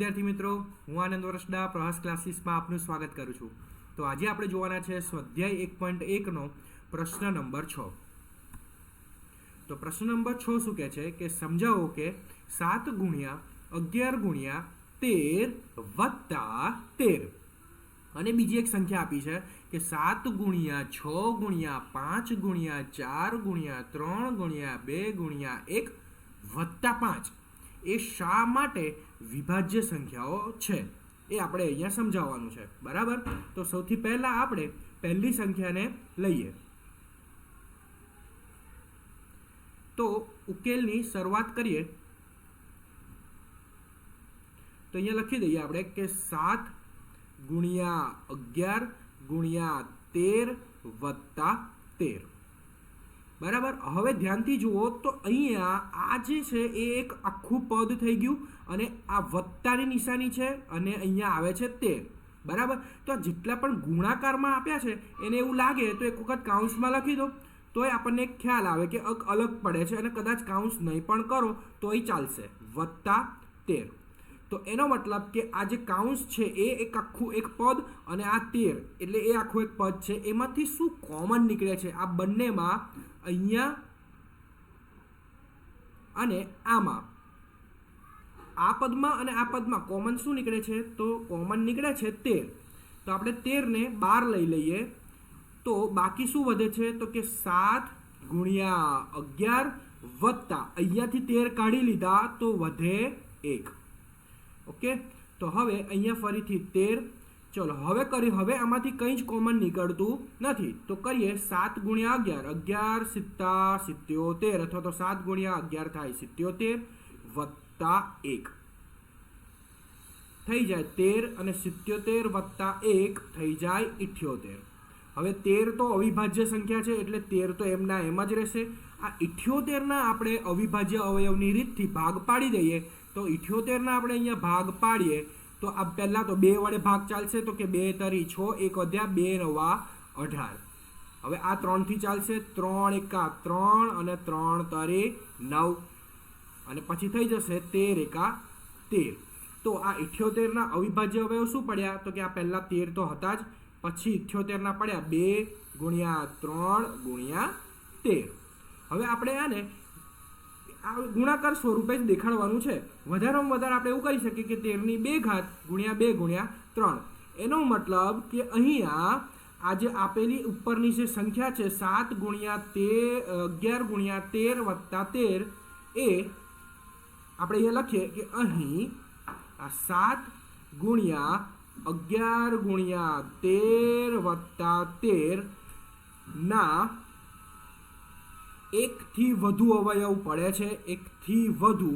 વિદ્યાર્થી મિત્રો, હું આનંદ વરસડા પ્રવાસ ક્લાસીસમાં આપનું સ્વાગત કરું છું. તો આજે આપણે જોવાના છે સ્વાધ્યાય 1.1નો પ્રશ્ન નંબર 6. તો પ્રશ્ન નંબર 6 શું કહે છે કે સમજાવો કે 7 ગુણ્યા 11 ગુણ્યા 13 વત્તા 13 અને બીજી એક સંખ્યા આપી છે કે 7 ગુણ્યા 6 ગુણ્યા 5 ગુણ્યા 4 ગુણ્યા 3 ગુણ્યા 2 ગુણ્યા 1 વત્તા 5 એ શા માટે વિભાજ્ય સંખ્યાઓ છે એ આપણે અહીંયા સમજાવવાનું છે. બરાબર. તો સૌથી પહેલા આપણે પહેલી સંખ્યાને લઈએ. તો ઉકેલની શરૂઆત કરીએ તો અહીંયા લખી દઈએ આપણે કે 7 ગુણ્યા 11 ગુણ્યા 13 વત્તા 13. બરાબર. હવે ધ્યાનથી જુઓ તો અહીંયા આ જે છે એ એક આખું પદ થઈ ગયું અને આ વત્તાની નિશાની છે અને અહીંયા આવે છે 13. બરાબર. તો જેટલા પણ ગુણાકારમાં આપ્યા છે એને એવું લાગે તો એક વખત કાઉન્સમાં લખી દો તોય આપણને એક ખ્યાલ આવે કે અલગ પડે છે અને કદાચ કાઉન્સ નહીં પણ કરો તોય ચાલશે. વત્તા 13. તો એનો મતલબ કે આ જે કાઉન્સ છે એ એક આખું એક પદ અને આ 13 એટલે એ આખું એક પદ છે. એમાંથી શું કોમન નીકળે છે આ બંનેમાં? અહીંયા અને આમાં, આ પદમાં અને આ પદમાં કોમન શું નીકળે છે? તો કોમન નીકળે છે 13. તો આપણે 13 ને બહાર લઈ લઈએ તો બાકી શું વધે છે? તો કે 7 ગુણ્યા 11 વત્તા અહીંયાથી 13 કાઢી લીધા તો વધે 1. ઓકે. તો હવે અહીંયા ફરીથી 13. ચલો હવે આમાંથી કંઈ જ કોમન નીકળતું નથી તો કરીએ 7 ગુણ્યા 11 11 77 અથવા તો 7 ગુણ્યા 11 થાય 77 વત્તા 1 થઈ જાય 13 અને 77 વત્તા 1 થઈ જાય 78. હવે 13 તો અવિભાજ્ય સંખ્યા છે એટલે 13 તો એમના એમ જ રહેશે. આ 78ના આપણે અવિભાજ્ય અવયવની રીતથી ભાગ પાડી દઈએ તો 78ના આપણે અહીંયા ભાગ પાડીએ તો આ પહેલાં તો 2 વડે ભાગ ચાલશે તો કે 2 તરી 6 1 વધ્યા 2 નવા 18. હવે આ 3થી ચાલશે 3 એકા 3 અને 3 તરી 9 અને પછી થઈ જશે 13 એકા 13. તો આ 78ના અવિભાજ્ય અવયવ શું પડ્યા? તો કે આ પહેલાં 13 તો હતા જ, પછી 78ના પડ્યા 2 ગુણ્યા 3 ગુણ્યા 13. હવે આપણે આને આ ગુણાકાર સ્વરૂપે જ દેખાડવાનું છે. વધારેમાં વધારે આપણે એવું કરી શકીએ કે 13ની 2 ઘાત ગુણ્યા 2 ગુણ્યા 3. એનો મતલબ કે અહીંયા આ જે આપેલી ઉપરની જે સંખ્યા છે 7 ગુણ્યા 11 ગુણ્યા 13 વત્તા 13 એ આપણે અહીંયા લખીએ કે અહીં આ 7 ગુણ્યા 11 ગુણ્યા 13 વત્તા 13 ના એકથી વધુ અવયવ પડે છે. એકથી વધુ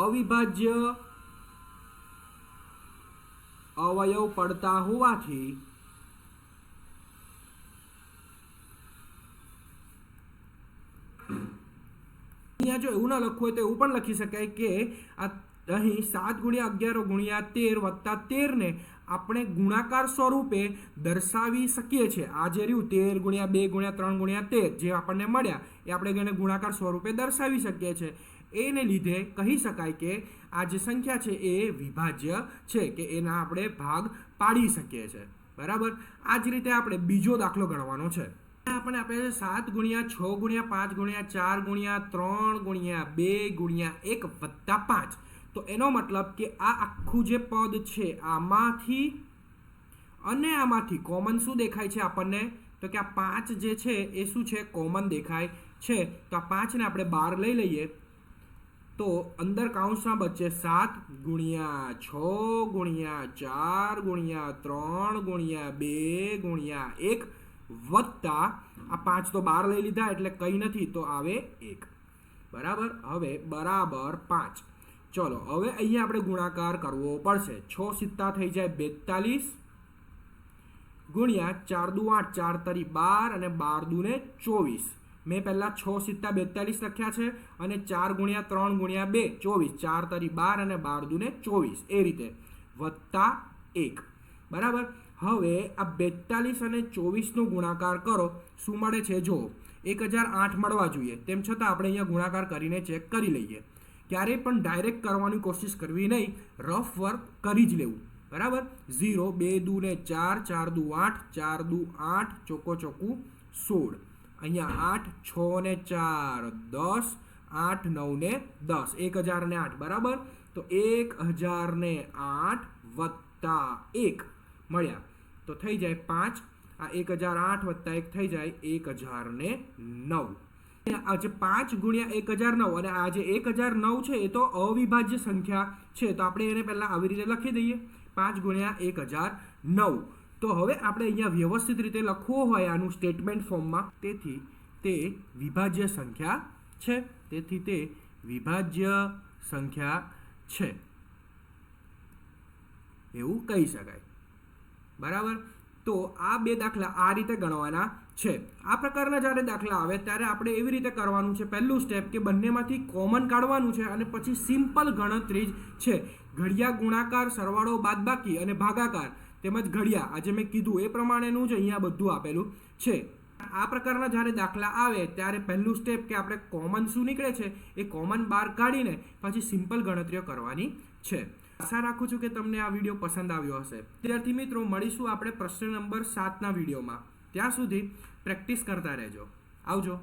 અવિભાજ્ય અવયવ પડતા હોવાથી અહીંયા જો એવું ના લખવું હોય તો એવું પણ લખી શકાય કે આ અહીં 7 ગુણ્યા 11 ગુણ્યા 13 વત્તા 13 ને આપણે ગુણાકાર સ્વરૂપે દર્શાવી શકીએ છીએ. આ જે રહ્યું 13 ગુણ્યા 2 ગુણ્યા 3 ગુણ્યા 13 જે આપણને મળ્યા એ આપણે એને ગુણાકાર સ્વરૂપે દર્શાવી શકીએ છીએ. એને લીધે કહી શકાય કે આ જે સંખ્યા છે એ વિભાજ્ય છે કે એના આપણે ભાગ પાડી શકીએ છીએ. બરાબર. આ જ રીતે આપણે બીજો દાખલો ગણવાનો છે. આપણે આપે છે 7 ગુણ્યા 6 ગુણ્યા 5 ગુણ્યા 4 ગુણ્યા 3 ગુણ્યા 2 ગુણ્યા 1 વત્તા 5. તો એનો મતલબ કે આ આખું જે પદ છે આમાંથી અને આમાંથી કોમન શું દેખાય છે આપણને? તો કે આ 5 જે છે એ શું છે? કોમન દેખાય છે. તો આ 5ને આપણે બહાર લઈ લઈએ તો અંદર કાઉન્સમાં બચે 7 ગુણ્યા 6 ગુણ્યા 4 ગુણ્યા 3 ગુણ્યા 2 ગુણ્યા 1 વત્તા આ 5 તો બહાર લઈ લીધા એટલે કંઈ નથી તો આવે 1. બરાબર. હવે બરાબર 5. ચલો હવે અહીંયા આપણે ગુણાકાર કરવો પડશે. 6 સિત્તા થઈ જાય 42 ગુણ્યા 4 દુ 8 4 તરી 12 અને 12 દુને 24. મેં પહેલાં 6 સિત્તા 42 લખ્યા છે અને 4 ગુણ્યા 3 ગુણ્યા 2 24 4 તરી 12 અને 12 દુને 24 એ રીતે વત્તા 1. બરાબર. હવે આ 42 અને 24નો ગુણાકાર કરો શું મળે છે? જો 1008 મળવા જોઈએ તેમ છતાં આપણે અહીંયા ગુણાકાર કરીને ચેક કરી લઈએ ક્યારેય પણ ડાયરેક્ટ કરવાની કોશિશ કરવી નહીં, રફ વર્ક કરી જ લેવું, બરાબર. 0 2 દુ ને 4, 4 દુ 8, 4 દુ 8, ચોકો ચોકું 16, અહીંયા 8, 6 ને 4 10, 8 9 ને 10, 1008, બરાબર. તો 1008 વત્તા 1 મળ્યા તો થઈ જાય 5. આ 1008 વત્તા 1 થઈ જાય 1009. આજે 5 ગુણ્યા 1009 અને આ જે 1009 છે એ તો અવિભાજ્ય સંખ્યા છે, તો આપણે એને પહેલા આવી રીતે લખી દઈએ, 5 ગુણ્યા 1009. તો હવે આપણે અહીંયા વ્યવસ્થિત રીતે લખવું હોય આનું સ્ટેટમેન્ટ ફોર્મમાં, તેથી તે વિભાજ્ય સંખ્યા છે, તેથી તે વિભાજ્ય સંખ્યા છે એવું કહી શકાય, બરાબર. તો આ બે દાખલા આ રીતે ગણવાના છે. આ પ્રકારના જ્યારે દાખલા આવે ત્યારે આપણે એવી રીતે કરવાનું છે, પહેલું સ્ટેપ કે બંનેમાંથી કોમન કાઢવાનું છે અને પછી સિમ્પલ ગણતરી જ છે. ઘડિયા ગુણાકાર, સરવાળો, બાદબાકી અને ભાગાકાર તેમજ ઘડિયા, આજે મેં કીધું એ પ્રમાણેનું જ અહીંયા બધું આપેલું છે. આ પ્રકારના જ્યારે દાખલા આવે ત્યારે પહેલું સ્ટેપ કે આપણે કોમન શું નીકળે છે એ કોમન બહાર કાઢીને પછી સિમ્પલ ગણતરીઓ કરવાની છે. આશા રાખું છું કે તમને આ વિડીયો પસંદ આવ્યો હશે. વિદ્યાર્થી મિત્રો, મળીશું આપણે પ્રશ્ન નંબર 7ના વિડીયોમાં. ત્યાં સુધી પ્રેક્ટિસ કરતા રહેજો. આવજો.